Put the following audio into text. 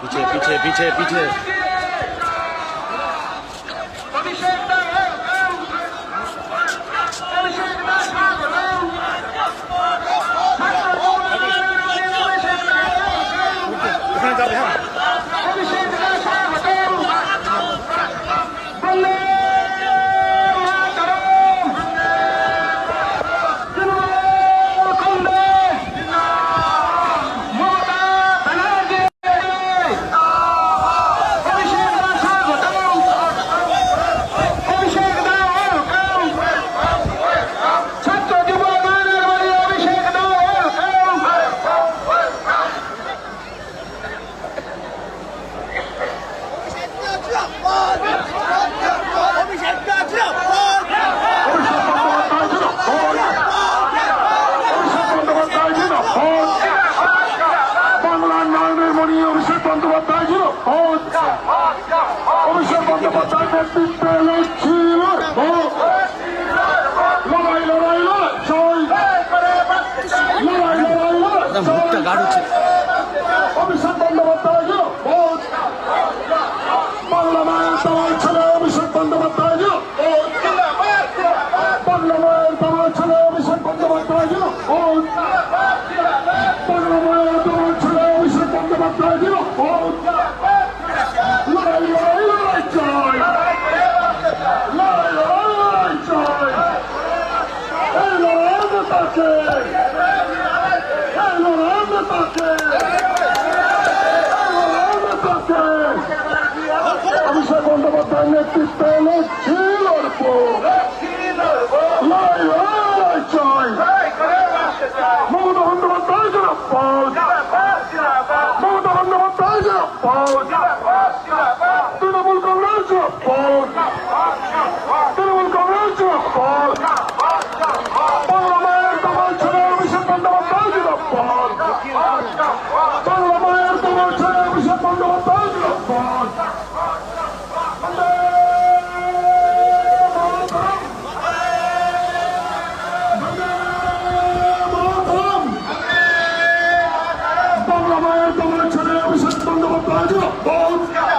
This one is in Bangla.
पीछे पीछे पीछे पीछे মুখটা গাঢ় হচ্ছে। অভিষেক বন্দ্যোপাধ্যায় বাংলা মায়ের তোমার ছেলে অভিষেক বন্দ্যোপাধ্যায় বাংলা মায়ের তোমার ছেলে অভিষেক বন্দ্যোপাধ্যায় বাংলা মায়ের তোমার ছেলে অভিষেক বন্দ্যোপাধ্যায় লড়াই লড়াই লড়াই চাই, লড়াই লড়াই লড়াই চাই। এই লড়াই নেতাকে, এই লড়াই নেতাকে, অভিষেক বন্দ্যোপাধ্যায়ের নেতৃত্বে লক্ষ্মী লড়বো, লড়াই লড়াই চাই। মমতা বন্দ্যোপাধ্যায় জিন্দাবাদ, মমতা বন্দ্যোপাধ্যায় জিন্দাবাদ, তৃণমূল কংগ্রেস জিন্দাবাদ, তৃণমূল কংগ্রেস জিন্দাবাদ। বাংলা মায়ের তোমার ছেলে অভিষেক বন্দ্যোপাধ্যায় জিন্দাবাদ, বাংলা মায়ের তোমার ছেলে অভিষেক বন্দ্যোপাধ্যায় জিন্দাবাদ। বাংলা মায়ের তোমার ছেলে অভিষেক বন্দ্যোপাধ্যায় জিন্দাবাদ।